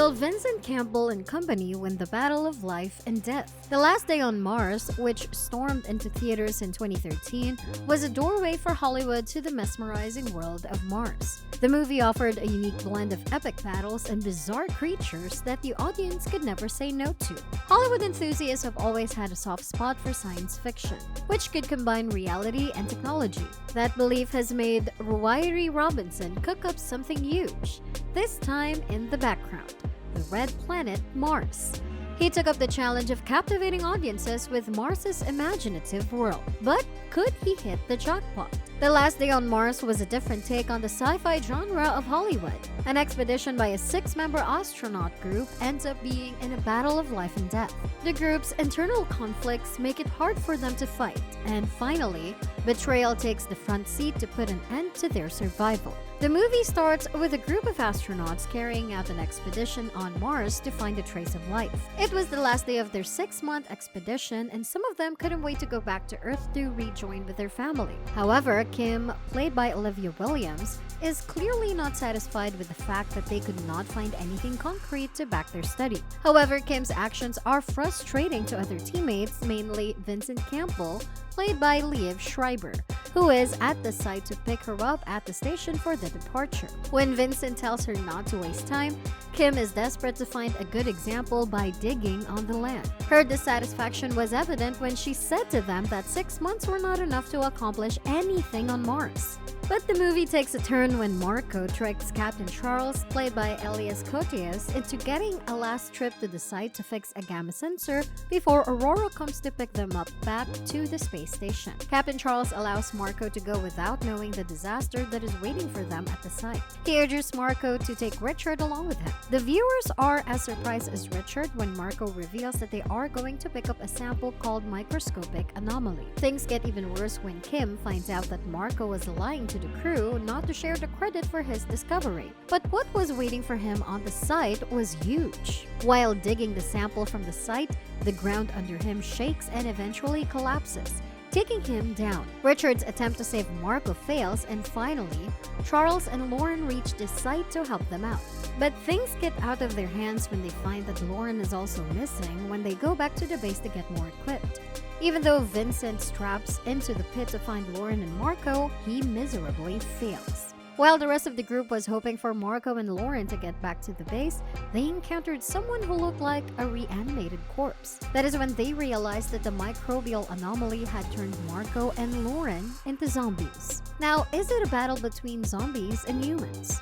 will Vincent Campbell and company win the battle of life and death? The Last Day on Mars, which stormed into theaters in 2013, was a doorway for Hollywood to the mesmerizing world of Mars. The movie offered a unique blend of epic battles and bizarre creatures that the audience could never say no to. Hollywood enthusiasts have always had a soft spot for science fiction, which could combine reality and technology. That belief has made Ruairi Robinson cook up something huge, this time in the background, the red planet Mars. He took up the challenge of captivating audiences with Mars's imaginative world. But could he hit the jackpot? The Last Day on Mars was a different take on the sci-fi genre of Hollywood. An expedition by a 6-member astronaut group ends up being in a battle of life and death. The group's internal conflicts make it hard for them to fight, and finally, betrayal takes the front seat to put an end to their survival. The movie starts with a group of astronauts carrying out an expedition on Mars to find a trace of life. It was the last day of their 6-month expedition, and some of them couldn't wait to go back to Earth to rejoin with their family. However, Kim, played by Olivia Williams, is clearly not satisfied with the fact that they could not find anything concrete to back their study. However, Kim's actions are frustrating to other teammates, mainly Vincent Campbell, played by Liev Schreiber, who is at the site to pick her up at the station for the departure. When Vincent tells her not to waste time, Kim is desperate to find a good example by digging on the land. Her dissatisfaction was evident when she said to them that 6 months were not enough to accomplish anything on Mars. But the movie takes a turn when Marco tricks Captain Charles, played by Elias Koteas, into getting a last trip to the site to fix a gamma sensor before Aurora comes to pick them up back to the space station. Captain Charles allows Marco to go without knowing the disaster that is waiting for them at the site. He urges Marco to take Richard along with him. The viewers are as surprised as Richard when Marco reveals that they are going to pick up a sample called microscopic anomaly. Things get even worse when Kim finds out that Marco was lying to the crew not to share the credit for his discovery. But what was waiting for him on the site was huge. While digging the sample from the site, the ground under him shakes and eventually collapses, taking him down. Richard's attempt to save Marco fails, and finally, Charles and Lauren reach the site to help them out. But things get out of their hands when they find that Lauren is also missing when they go back to the base to get more equipped. Even though Vincent straps into the pit to find Lauren and Marco, he miserably fails. While the rest of the group was hoping for Marco and Lauren to get back to the base, they encountered someone who looked like a reanimated corpse. That is when they realized that the microbial anomaly had turned Marco and Lauren into zombies. Now, is it a battle between zombies and humans?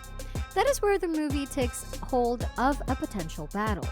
That is where the movie takes hold of a potential battle.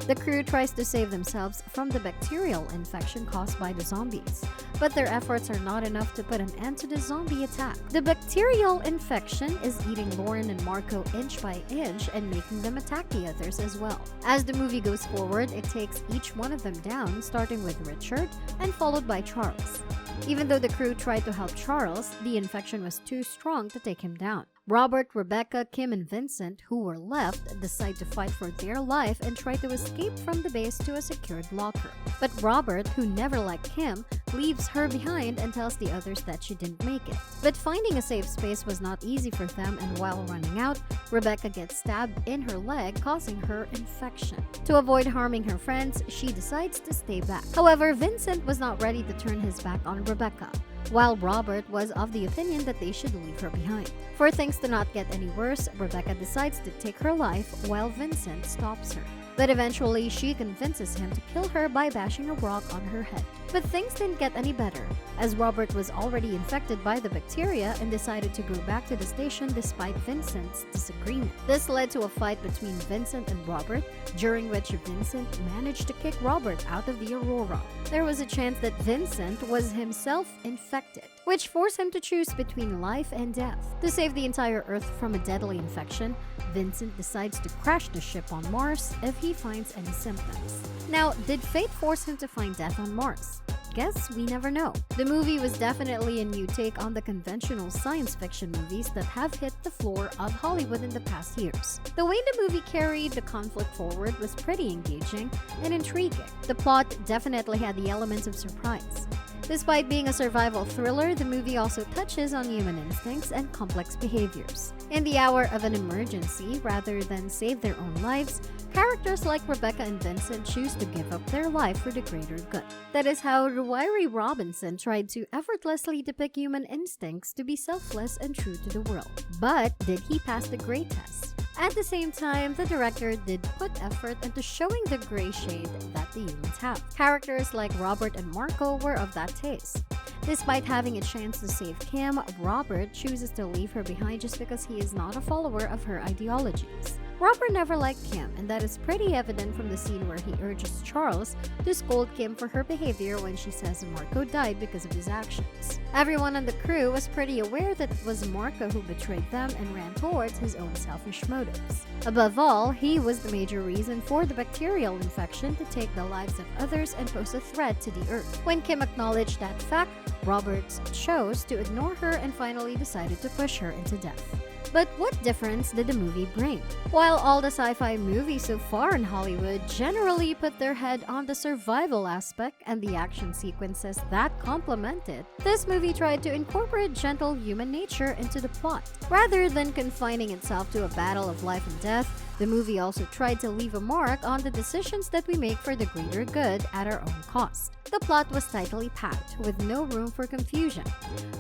The crew tries to save themselves from the bacterial infection caused by the zombies, but their efforts are not enough to put an end to the zombie attack. The bacterial infection is eating Lauren and Marco inch by inch and making them attack the others as well. As the movie goes forward, it takes each one of them down, starting with Richard and followed by Charles. Even though the crew tried to help Charles, the infection was too strong to take him down. Robert, Rebecca, Kim, and Vincent, who were left, decide to fight for their life and try to escape from the base to a secured locker. But Robert, who never liked Kim, leaves her behind and tells the others that she didn't make it. But finding a safe space was not easy for them, and while running out, Rebecca gets stabbed in her leg, causing her infection. To avoid harming her friends, she decides to stay back. However, Vincent was not ready to turn his back on Rebecca, while Robert was of the opinion that they should leave her behind. For things to not get any worse, Rebecca decides to take her life while Vincent stops her. But eventually, she convinces him to kill her by bashing a rock on her head. But things didn't get any better, as Robert was already infected by the bacteria and decided to go back to the station despite Vincent's disagreement. This led to a fight between Vincent and Robert, during which Vincent managed to kick Robert out of the Aurora. There was a chance that Vincent was himself infected, which forced him to choose between life and death. To save the entire Earth from a deadly infection, Vincent decides to crash the ship on Mars if he finds any symptoms. Now, did fate force him to find death on Mars? Guess we never know. The movie was definitely a new take on the conventional science fiction movies that have hit the floor of Hollywood in the past years. The way the movie carried the conflict forward was pretty engaging and intriguing. The plot definitely had the elements of surprise. Despite being a survival thriller, the movie also touches on human instincts and complex behaviors. In the hour of an emergency, rather than save their own lives, characters like Rebecca and Vincent choose to give up their life for the greater good. That is how Ruairi Robinson tried to effortlessly depict human instincts to be selfless and true to the world. But did he pass the grey test? At the same time, the director did put effort into showing the grey shade that the humans have. Characters like Robert and Marco were of that taste. Despite having a chance to save Kim, Robert chooses to leave her behind just because he is not a follower of her ideologies. Robert never liked Kim, and that is pretty evident from the scene where he urges Charles to scold Kim for her behavior when she says Marco died because of his actions. Everyone on the crew was pretty aware that it was Marco who betrayed them and ran towards his own selfish motives. Above all, he was the major reason for the bacterial infection to take the lives of others and pose a threat to the Earth. When Kim acknowledged that fact, Roberts chose to ignore her and finally decided to push her into death. But what difference did the movie bring? While all the sci-fi movies so far in Hollywood generally put their head on the survival aspect and the action sequences that complement it, this movie tried to incorporate gentle human nature into the plot. Rather than confining itself to a battle of life and death, the movie also tried to leave a mark on the decisions that we make for the greater good at our own cost. The plot was tightly packed, with no room for confusion.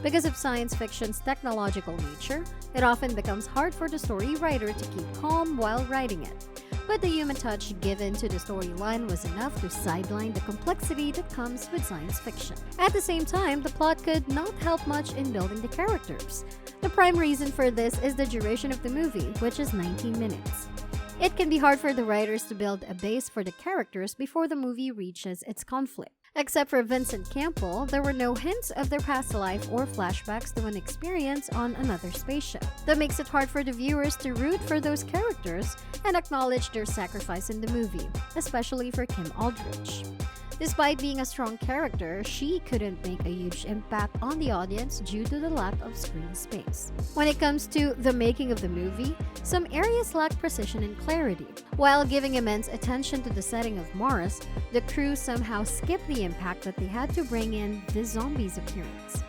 Because of science fiction's technological nature, it often becomes hard for the story writer to keep calm while writing it. But the human touch given to the storyline was enough to sideline the complexity that comes with science fiction. At the same time, the plot could not help much in building the characters. The prime reason for this is the duration of the movie, which is 19 minutes. It can be hard for the writers to build a base for the characters before the movie reaches its conflict. Except for Vincent Campbell, there were no hints of their past life or flashbacks to an experience on another spaceship. That makes it hard for the viewers to root for those characters and acknowledge their sacrifice in the movie, especially for Kim Aldrich. Despite being a strong character, she couldn't make a huge impact on the audience due to the lack of screen space. When it comes to the making of the movie, some areas lack precision and clarity. While giving immense attention to the setting of Mars, the crew somehow skipped the impact that they had to bring in the zombies' appearance.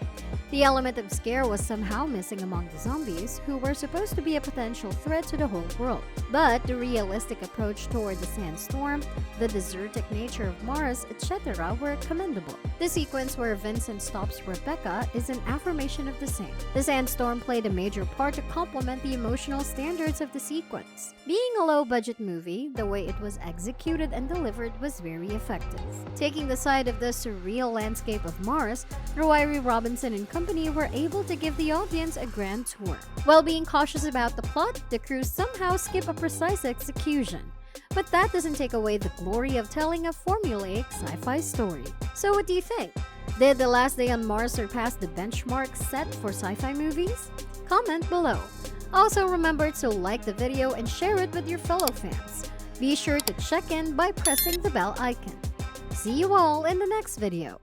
The element of scare was somehow missing among the zombies, who were supposed to be a potential threat to the whole world. But the realistic approach toward the sandstorm, the desertic nature of Mars, etc. were commendable. The sequence where Vincent stops Rebecca is an affirmation of the same. The sandstorm played a major part to complement the emotional standards of the sequence. Being a low-budget movie, the way it was executed and delivered was very effective. Taking the side of the surreal landscape of Mars, Ruairi Robinson and company were able to give the audience a grand tour. While being cautious about the plot, the crew somehow skip a precise execution. But that doesn't take away the glory of telling a formulaic sci-fi story. So what do you think? Did The Last Day on Mars surpass the benchmark set for sci-fi movies? Comment below. Also remember to like the video and share it with your fellow fans. Be sure to check in by pressing the bell icon. See you all in the next video.